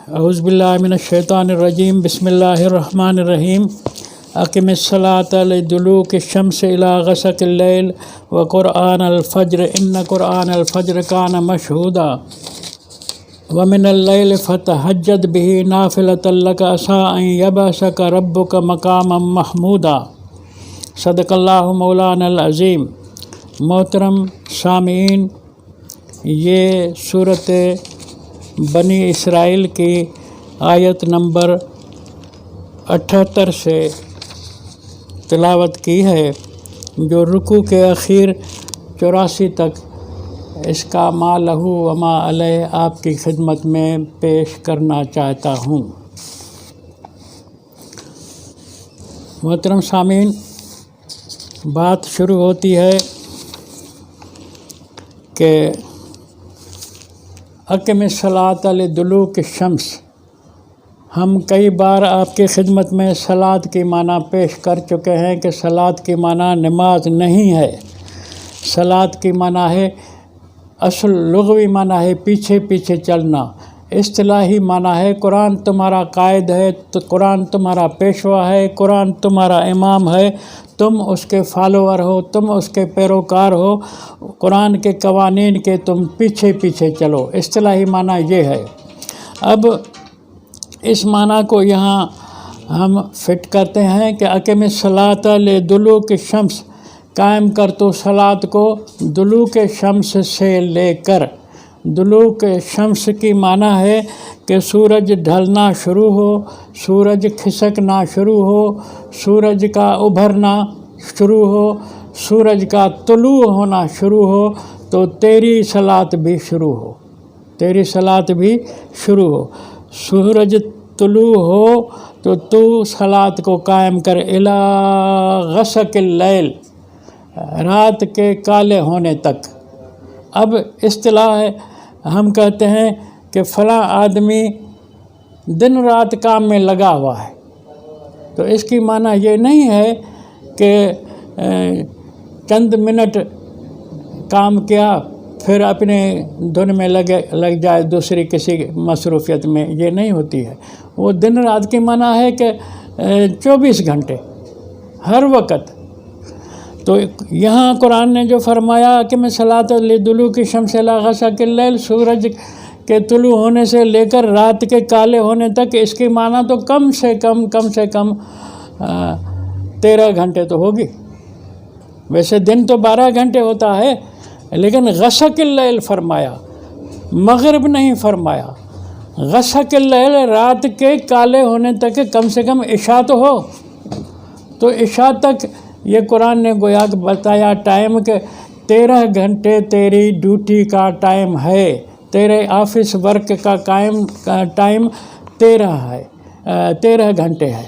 اعوذ باللہ من الشیطان الرجیم بسم اللہ الرحمن الرحیم اقم الصلاۃ لدلوک الشمس الی غسق اللیل وقرآن الفجر ان قرآن الفجر کان مشہودا ومن اللیل فتہجد بہ نافلۃ لک عسیٰ ان یبعثک ربک مقاما محمودا۔ صدق اللہ مولانا العظیم۔ محترم سامعین، یہ صورت بنی اسرائیل کی آیت نمبر 78 سے تلاوت کی ہے، جو رکوع کے اخیر 84 تک اس کا ما لہو و ما علیہ آپ کی خدمت میں پیش کرنا چاہتا ہوں۔ محترم سامعین، بات شروع ہوتی ہے کہ اقم الصلاۃ لدلوک الشمس۔ ہم کئی بار آپ کی خدمت میں صلاۃ کی معنی پیش کر چکے ہیں کہ صلاۃ کی معنی نماز نہیں ہے، صلاۃ کی معنی ہے، اصل لغوی معنی ہے پیچھے پیچھے چلنا، اصطلاحی معنی ہے قرآن تمہارا قائد ہے، تو قرآن تمہارا پیشوا ہے، قرآن تمہارا امام ہے، تم اس کے فالوور ہو، تم اس کے پیروکار ہو، قرآن کے قوانین کے تم پیچھے پیچھے چلو، اصطلاحی معنی یہ ہے۔ اب اس معنی کو یہاں ہم فٹ کرتے ہیں کہ اقم الصلاۃ لدلوک الشمس، قائم کر تو صلاۃ کو دلوک شمس سے لے کر۔ دلوک شمس کی معنی ہے کہ سورج ڈھلنا شروع ہو، سورج کھسکنا شروع ہو، سورج کا ابھرنا شروع ہو، سورج کا طلوع ہونا شروع ہو تو تیری صلاۃ بھی شروع ہو، تیری صلاۃ بھی شروع ہو۔ سورج طلوع ہو تو صلاۃ کو قائم کر الی غسق اللیل، رات کے کالے ہونے تک۔ اب اصطلاح ہے، ہم کہتے ہیں کہ فلاں آدمی دن رات کام میں لگا ہوا ہے، تو اس کی معنی یہ نہیں ہے کہ چند منٹ کام کیا پھر اپنے دھن میں لگ جائے دوسری کسی مصروفیت میں، یہ نہیں ہوتی ہے۔ وہ دن رات کی معنی ہے کہ 24 گھنٹے ہر وقت۔ تو یہاں قرآن نے جو فرمایا کہ میں صلاۃ لدلوک الشمس الی غسق اللیل، سورج کے طلوع ہونے سے لے کر رات کے کالے ہونے تک، اس کی معنی تو کم سے کم 13 گھنٹے تو ہوگی۔ ویسے دن تو 12 گھنٹے ہوتا ہے، لیکن غسق اللیل فرمایا، مغرب نہیں فرمایا۔ غسق اللیل، رات کے کالے ہونے تک کم سے کم عشاء تو ہو۔ تو عشاء تک یہ قرآن نے گویا بتایا ٹائم کہ 13 گھنٹے تیری ڈیوٹی کا ٹائم ہے، تیرے آفس ورک کا ٹائم 13 گھنٹے ہے۔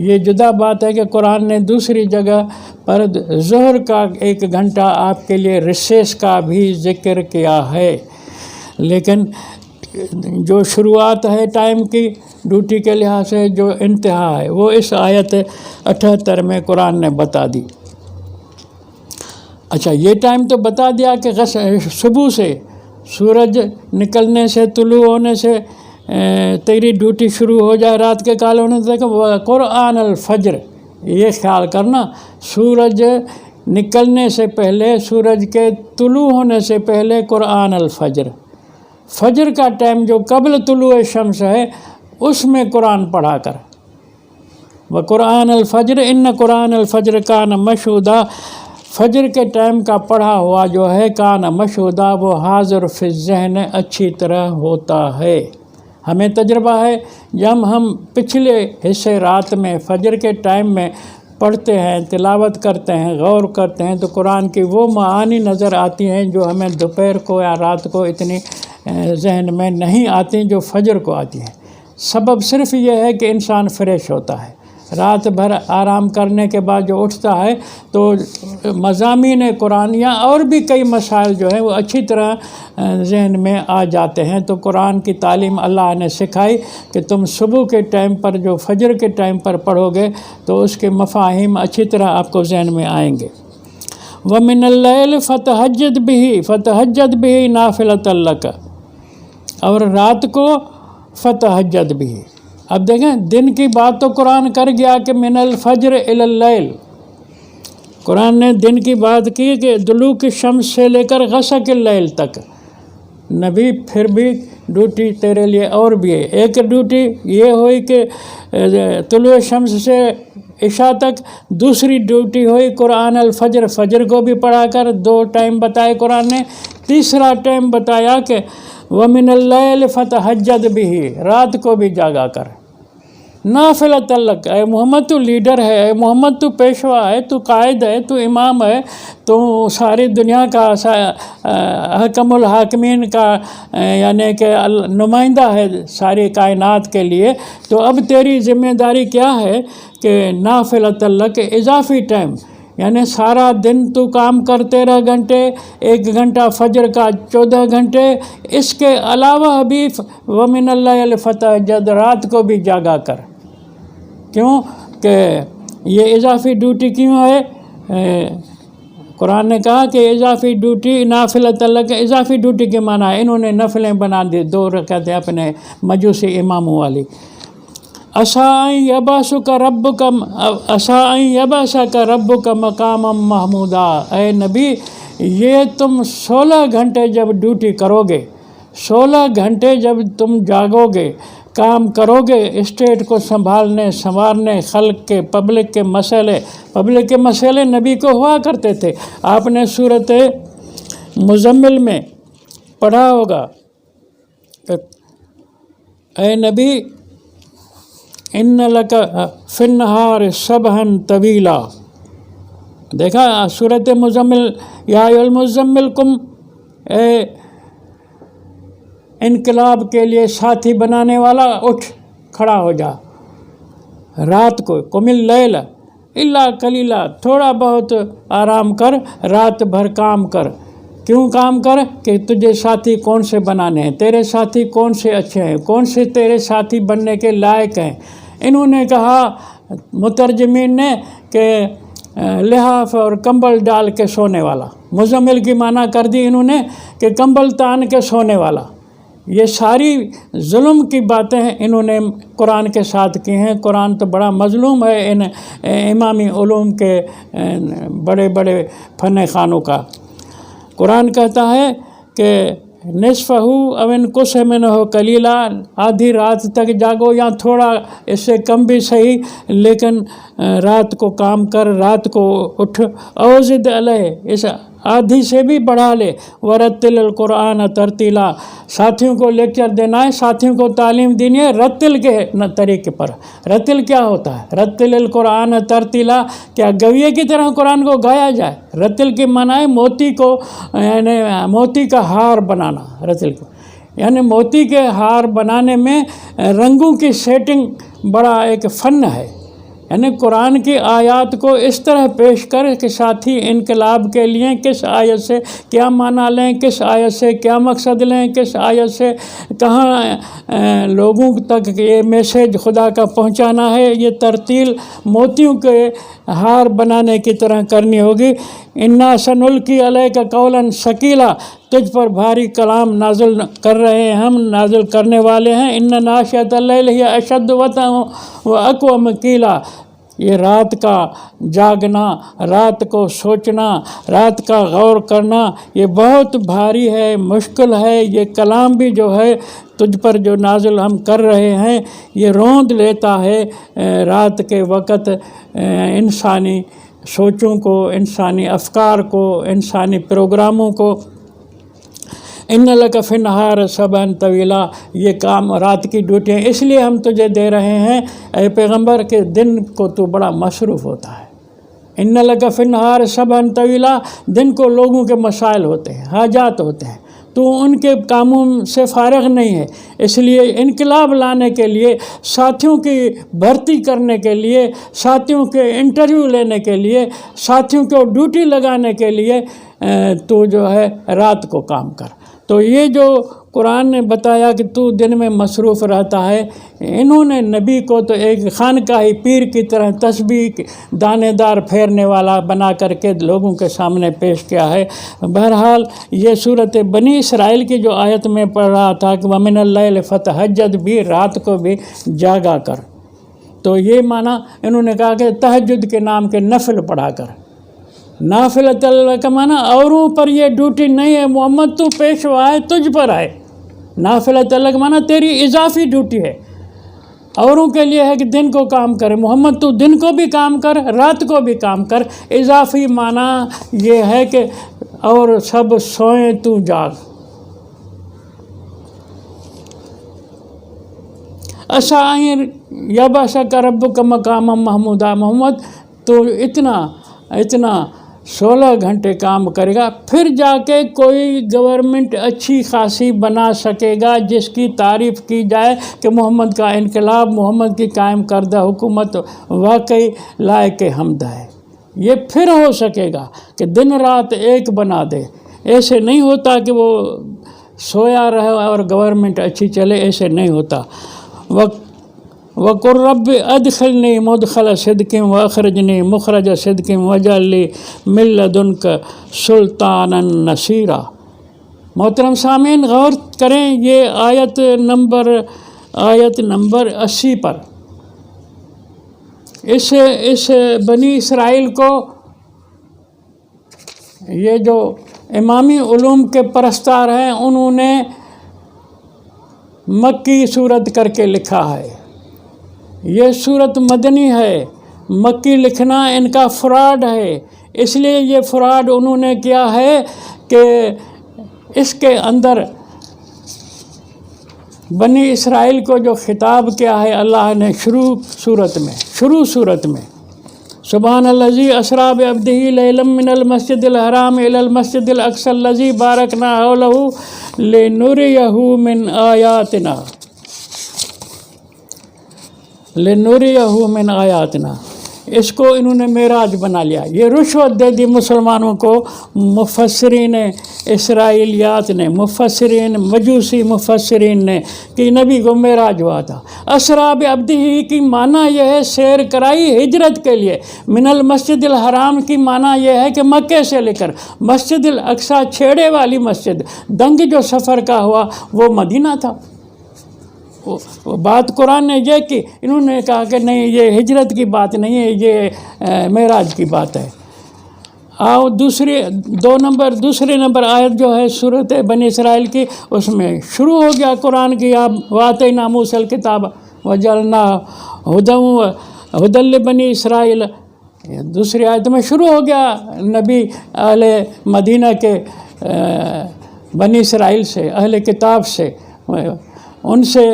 یہ جدا بات ہے کہ قرآن نے دوسری جگہ پر ظہر کا 1 گھنٹہ آپ کے لیے ریسیس کا بھی ذکر کیا ہے، لیکن جو شروعات ہے ٹائم کی ڈیوٹی کے لحاظ سے، جو انتہا ہے، وہ اس آیت 78 میں قرآن نے بتا دی۔ اچھا، یہ ٹائم تو بتا دیا کہ صبح سے سورج نکلنے سے، طلوع ہونے سے تیری ڈیوٹی شروع ہو جائے رات کے کالے ہونے تک۔ قرآن الفجر، یہ خیال کرنا، سورج نکلنے سے پہلے، سورج کے طلوع ہونے سے پہلے قرآن الفجر، فجر کا ٹائم جو قبل طلوع شمس ہے، اس میں قرآن پڑھا کر۔ وقرآن الفجر ان قرآن الفجر کان مشہودا، فجر کے ٹائم کا پڑھا ہوا جو ہے کان مشہودا، وہ حاضر فی الذہن اچھی طرح ہوتا ہے۔ ہمیں تجربہ ہے، جب ہم پچھلے حصے رات میں فجر کے ٹائم میں پڑھتے ہیں، تلاوت کرتے ہیں، غور کرتے ہیں، تو قرآن کی وہ معانی نظر آتی ہیں جو ہمیں دوپہر کو یا رات کو اتنی ذہن میں نہیں آتی جو فجر کو آتی ہیں۔ سبب صرف یہ ہے کہ انسان فریش ہوتا ہے، رات بھر آرام کرنے کے بعد جو اٹھتا ہے تو مضامین قرآن یا اور بھی کئی مسائل جو ہیں وہ اچھی طرح ذہن میں آ جاتے ہیں۔ تو قرآن کی تعلیم اللہ نے سکھائی کہ تم صبح کے ٹائم پر، جو فجر کے ٹائم پر پڑھو گے تو اس کے مفاہیم اچھی طرح آپ کو ذہن میں آئیں گے۔ وَمِنَ اللَّيْلِ فَتَہَجَّدْ بِهِ نَافِلَةً لَكَ، اور رات کو فتہجد بھی. اب دیکھیں دن کی بات تو قرآن کر گیا کہ من الفجر الی اللیل، قرآن نے دن کی بات کی کہ دلوک الشمس سے لے کر غسق اللیل تک. نبی پھر بھی ڈیوٹی تیرے لیے اور بھی ہے. ایک ڈیوٹی یہ ہوئی کہ طلوع شمس سے عشاء تک، دوسری ڈیوٹی ہوئی قرآن الفجر، فجر کو بھی پڑھا کر 2 ٹائم بتائے قرآن نے. تیسرا ٹائم بتایا کہ وَمِنَ اللَّيْلِ فَتَہجد بِهِ، رات کو بھی جاگا کر. نافلۃ لک، اے محمد تو لیڈر ہے، اے محمد تو پیشوا ہے، تو قائد ہے، تو امام ہے، تو ساری دنیا کا حکم الحاکمین کا یعنی کہ نمائندہ ہے ساری کائنات کے لیے. تو اب تیری ذمہ داری کیا ہے کہ نافلۃ لک، اضافی ٹائم، یعنی سارا دن تو کام کر 13 گھنٹے، 1 گھنٹہ فجر کا 14 گھنٹے، اس کے علاوہ بھی وَمِنَ اللَّيْلِ فَتَہجد، رات کو بھی جاگا کر. کیوں کہ یہ اضافی ڈیوٹی کیوں ہے؟ قرآن نے کہا کہ اضافی ڈیوٹی نافلۃ لک، اضافی ڈیوٹی کے معنی ہے انہوں نے نفلیں بنا دی 2 رکعتیں اپنے مجوسی اماموں والی. عسیٰ ان یبعثک ربک مقاما محمودا. اے نبی یہ تم 16 گھنٹے جب ڈیوٹی کرو گے، 16 گھنٹے جب تم جاگو گے، کام کرو گے اسٹیٹ کو سنبھالنے سنوارنے، خلق کے پبلک کے مسئلے نبی کو ہوا کرتے تھے. آپ نے سورۃ مزمل میں پڑھا ہوگا کہ اے نبی ان لک فی النہار سبحا طویلا. دیکھا سورۃ مزمل، یا ایھا المزمل قم، اے انقلاب کے لیے ساتھی بنانے والا اٹھ کھڑا ہو جا. رات کو قم اللیل الا قلیلا، تھوڑا بہت آرام کر، رات بھر کام کر. کیوں کام کر؟ کہ تجھے ساتھی کون سے بنانے ہیں، تیرے ساتھی کون سے اچھے ہیں، کون سے تیرے ساتھی بننے کے لائق ہیں. انہوں نے کہا مترجمین نے کہ لحاف اور کمبل ڈال کے سونے والا. مزمل کی معنی کر دی انہوں نے کہ کمبل تان کے سونے والا. یہ ساری ظلم کی باتیں انہوں نے قرآن کے ساتھ کی ہیں. قرآن تو بڑا مظلوم ہے ان امامی علوم کے بڑے بڑے فن خانوں کا. قرآن کہتا ہے کہ نصفہ او انقص منہ قلیلا، آدھی رات تک جاگو یا تھوڑا اس سے کم بھی صحیح، لیکن رات کو کام کر، رات کو اٹھ. او زد علیہ، اس آدھی سے بھی بڑھا لے. ورتل القرآن ترتیلا، ساتھیوں کو لیکچر دینا ہے، ساتھیوں کو تعلیم دینی ہے رتل کے طریقے پر. رتل کیا ہوتا ہے؟ رتل القرآن ترتیلا، کیا گویے کی طرح قرآن کو گایا جائے. رتل کے معنی ہے موتی کو، یعنی موتی کا ہار بنانا. رتل کو یعنی موتی کے ہار بنانے میں رنگوں کی سیٹنگ بڑا ایک فن ہے. یعنی قرآن کی آیات کو اس طرح پیش کر کہ ساتھی انقلاب کے لیے کس آیت سے کیا معنی لیں، کس آیت سے کیا مقصد لیں، کس آیت سے کہاں لوگوں تک یہ میسیج خدا کا پہنچانا ہے. یہ ترتیل موتیوں کے ہار بنانے کی طرح کرنی ہوگی. انا سنلقی علیک قولا ثقیلا، تجھ پر بھاری کلام نازل کر رہے ہیں ہم، نازل کرنے والے ہیں. ان ناشئۃ اللیل ہی اشد وطئا واقوم قیلا. یہ رات کا جاگنا، رات کو سوچنا، رات کا غور کرنا، یہ بہت بھاری ہے، مشکل ہے. یہ کلام بھی جو ہے تجھ پر جو نازل ہم کر رہے ہیں یہ روند لیتا ہے رات کے وقت انسانی سوچوں کو، انسانی افکار کو، انسانی پروگراموں کو. ان لک فی النہار سبحا طویلا، یہ کام رات کی ڈیوٹیاں اس لیے ہم تجھے دے رہے ہیں اے پیغمبر کہ دن کو تو بڑا مصروف ہوتا ہے. ان لک فی النہار سبحا طویلا، دن کو لوگوں کے مسائل ہوتے ہیں، حاجات ہوتے ہیں، تو ان کے کاموں سے فارغ نہیں ہے. اس لیے انقلاب لانے کے لیے، ساتھیوں کی بھرتی کرنے کے لیے، ساتھیوں کے انٹرویو لینے کے لیے، ساتھیوں کو ڈیوٹی لگانے کے لیے تو جو ہے رات کو کام کر. تو یہ جو قرآن نے بتایا کہ تو دن میں مصروف رہتا ہے، انہوں نے نبی کو تو ایک خانقاہی پیر کی طرح تسبیح دانے دار پھیرنے والا بنا کر کے لوگوں کے سامنے پیش کیا ہے۔ بہرحال یہ صورت بنی اسرائیل کی جو آیت میں پڑھ رہا تھا کہ وَمِنَ اللَّيْلِ فَتَہَجَّدْ بھی، رات کو بھی جاگا کر، تو یہ معنی انہوں نے کہا کہ تہجد کے نام کے نفل پڑھا کر۔ نافلۃ اللہ کا معنی اوروں پر یہ ڈیوٹی نہیں ہے، محمد تو پیشوا ہے، تجھ پر ہے۔ نافلۃ اللہ کا معنی تیری اضافی ڈیوٹی ہے، اوروں کے لیے ہے کہ دن کو کام کرے، محمد تو دن کو بھی کام کر، رات کو بھی کام کر۔ اضافی معنی یہ ہے کہ اور سب سوئیں تو جاگ۔ اسائر یبعثک ربک مقاما محمودا، محمد تو اتنا 16 گھنٹے کام کرے گا، پھر جا کے کوئی گورنمنٹ اچھی خاصی بنا سکے گا جس کی تعریف کی جائے کہ محمد کا انقلاب، محمد کی قائم کردہ حکومت واقعی لائق حمد ہے۔ یہ پھر ہو سکے گا کہ دن رات ایک بنا دے۔ ایسے نہیں ہوتا کہ وہ سویا رہے اور گورنمنٹ اچھی چلے، ایسے نہیں ہوتا۔ وَقُلْ رَبِّ أَدْخِلْنِي مُدْخَلَ صِدْقٍ وَأَخْرِجْنِي مُخْرَجَ صِدْقٍ وَاجْعَل لِّي مِن لَّدُنكَ سُلْطَانًا نَصِيرًا۔ محترم سامعین، غور کریں یہ آیت نمبر 80 پر۔ اس بنی اسرائیل کو یہ جو امامی علوم کے پرستار ہیں انہوں نے مکی صورت کر کے لکھا ہے۔ یہ صورت مدنی ہے، مکی لکھنا ان کا فراڈ ہے۔ اس لیے یہ فراڈ انہوں نے کیا ہے کہ اس کے اندر بنی اسرائیل کو جو خطاب کیا ہے اللہ نے شروع صورت میں سبحان الذی اسریٰ بعبدہ لیلا من المسجد الحرام الی المسجد الاقصی الذی بارکنا حولہ لنریہ من آیاتنا۔ اس کو انہوں نے معراج بنا لیا۔ یہ رشوت دے دی مسلمانوں کو مفسرین اسرائیلیات نے، مجوسی مفسرین نے، کہ نبی کو معراج ہوا تھا۔ اسریٰ بعبدہ کی معنی یہ ہے سیر کرائی ہجرت کے لیے، من المسجد الحرام کی معنی یہ ہے کہ مکے سے لے کر مسجد الاقصی چھیڑے والی مسجد، دنگ جو سفر کا ہوا وہ مدینہ تھا۔ بات قرآن نے یہ کی، انہوں نے کہا کہ نہیں یہ ہجرت کی بات نہیں ہے، یہ معراج کی بات ہے۔ آؤ دوسرے نمبر آیت جو ہے سورۃ بنی اسرائیل کی، اس میں شروع ہو گیا قرآن کی وَآتَيْنَا مُوسَى الْكِتَابَ وَجَعَلْنَاهُ هُدًى لِّبَنِي اسرائیل۔ دوسری آیت میں شروع ہو گیا نبی اہل مدینہ کے بنی اسرائیل سے، اہل کتاب سے، ان سے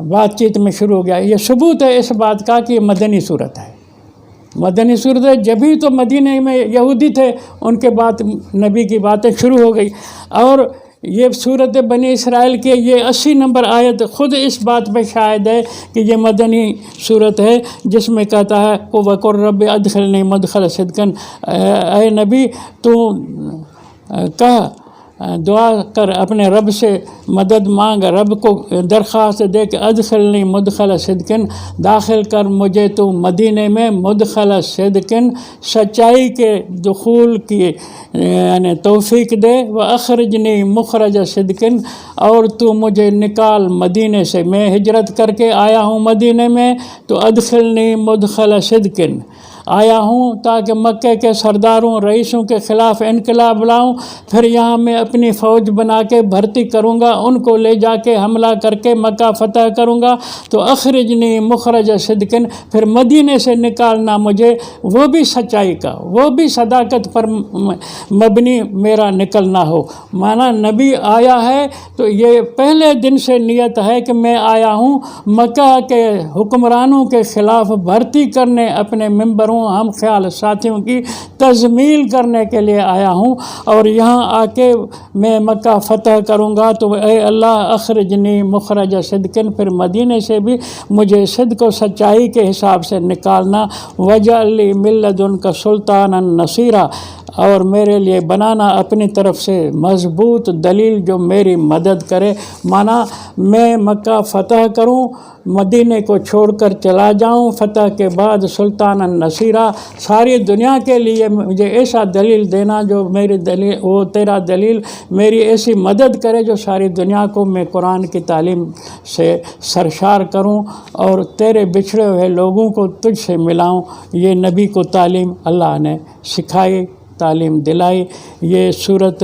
بات چیت میں شروع ہو گیا۔ یہ ثبوت ہے اس بات کا کہ یہ مدنی صورت ہے، مدنی صورت ہے۔ جبھی تو مدینہ میں یہودی تھے، ان کے بعد نبی کی باتیں شروع ہو گئی۔ اور یہ صورت بنی اسرائیل کے یہ 80 نمبر آیت خود اس بات پہ شاہد ہے کہ یہ مدنی صورت ہے، جس میں کہتا ہے وَقُلْ رَبِّ أَدْخِلْنِي مُدْخَلَ صِدْقٍ، اے نبی تو کہہ، دعا کر، اپنے رب سے مدد مانگ، رب کو درخواست دے کہ ادخلنی مدخل صدقن، داخل کر مجھے تو مدینے میں مدخل صدقن، سچائی کے دخول کی یعنی توفیق دے، واخرجنی مخرج صدقن، اور تو مجھے نکال مدینے سے، میں ہجرت کر کے آیا ہوں مدینے میں، تو ادخلنی مدخل صدقن، آیا ہوں تاکہ مکہ کے سرداروں رئیسوں کے خلاف انقلاب لاؤں، پھر یہاں میں اپنی فوج بنا کے بھرتی کروں گا، ان کو لے جا کے حملہ کر کے مکہ فتح کروں گا، تو اخرجنی مخرج صدقن، پھر مدینے سے نکالنا مجھے، وہ بھی سچائی کا، وہ بھی صداقت پر مبنی میرا نکلنا ہو۔ مانا نبی آیا ہے تو یہ پہلے دن سے نیت ہے کہ میں آیا ہوں مکہ کے حکمرانوں کے خلاف بھرتی کرنے، اپنے ممبروں ہم خیال ساتھیوں کی تزمیل کرنے کے لیے آیا ہوں، اور یہاں آ کے میں مکہ فتح کروں گا، تو اے اللہ اخرجنی مخرج صدقن، پھر مدینے سے بھی مجھے صدق و سچائی کے حساب سے نکالنا، وجعل لی من لدنک سلطانا نصیرا، اور میرے لیے بنانا اپنی طرف سے مضبوط دلیل جو میری مدد کرے۔ مانا میں مکہ فتح کروں، مدینے کو چھوڑ کر چلا جاؤں، فتح کے بعد سلطان النصیرہ، ساری دنیا کے لیے مجھے ایسا دلیل دینا جو میری دلیل، وہ تیرا دلیل میری ایسی مدد کرے جو ساری دنیا کو میں قرآن کی تعلیم سے سرشار کروں اور تیرے بچھڑے ہوئے لوگوں کو تجھ سے ملاؤں۔ یہ نبی کو تعلیم اللہ نے سکھائی، تعلیم دلائی۔ یہ سورۃ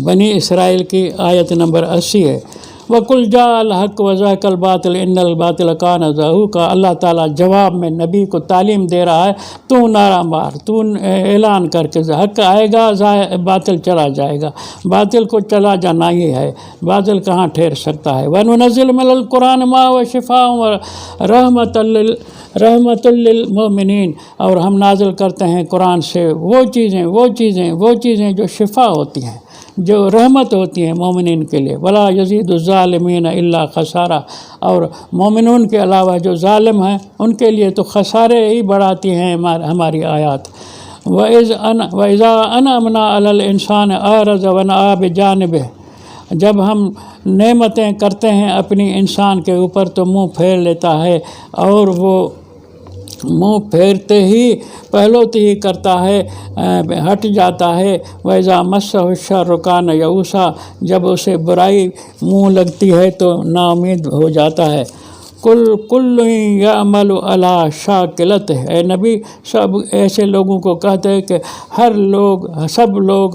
بنی اسرائیل کی آیت نمبر 80 ہے۔ وَقُلْ جَاءَ الْحَقُّ وَزَهَقَ الْبَاطِلُ إِنَّ الْبَاطِلَ كَانَ زَهُوقًا۔ اللہ تعالیٰ جواب میں نبی کو تعلیم دے رہا ہے، تو نعرہ مار، تو اعلان کر کے حق آئے گا، باطل چلا جائے گا، باطل کو چلا جانا ہی ہے، باطل کہاں ٹھہر سکتا ہے۔ وَنُنَزِّلُ مِنَ الْقُرْآنِ مَا هُوَ شِفَاءٌ وَرَحْمَةٌ لِّلْمُؤْمِنِينَ، اور ہم نازل کرتے ہیں قرآن سے وہ چیزیں جو شفا ہوتی ہیں، جو رحمت ہوتی ہیں مومنین کے لیے۔ ولا یزید الظالمین الا خسارہ، اور مومنون کے علاوہ جو ظالم ہیں ان کے لیے تو خسارے ہی بڑھاتی ہیں ہماری آیات۔ وَإِذَا أَنْعَمْنَا عَلَى الْإِنسَانِ أَعْرَضَ وَنَأَىٰ بِجَانِبِهِ، جب ہم نعمتیں کرتے ہیں اپنی انسان کے اوپر تو منہ پھیر لیتا ہے، اور وہ منہ پھیرتے ہی پہلوتی ہی کرتا ہے، ہٹ جاتا ہے۔ وَإِذَا مَسَّهُ الشَّرُّ كَانَ يَئُوسًا، جب اسے برائی منہ لگتی ہے تو نا امید ہو جاتا ہے۔ کل یعمل علی شاکلتہ، اے نبی سب ایسے لوگوں کو کہتے ہیں کہ سب لوگ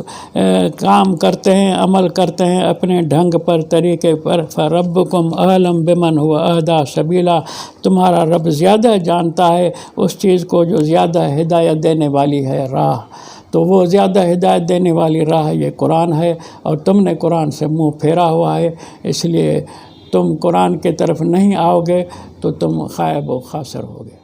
کام کرتے ہیں، عمل کرتے ہیں اپنے ڈھنگ پر، طریقے پر۔ فَرَبُّكُمْ أَعْلَمُ بِمَنْ هُوَ أَهْدَىٰ سَبِيلًا، تمہارا رب زیادہ جانتا ہے اس چیز کو جو زیادہ ہدایت دینے والی ہے راہ، تو وہ زیادہ ہدایت دینے والی راہ یہ قرآن ہے، اور تم نے قرآن سے منہ پھیرا ہوا ہے، اس لیے تم قرآن کی طرف نہیں آؤ گے تو تم خائب و خاسر ہوگے۔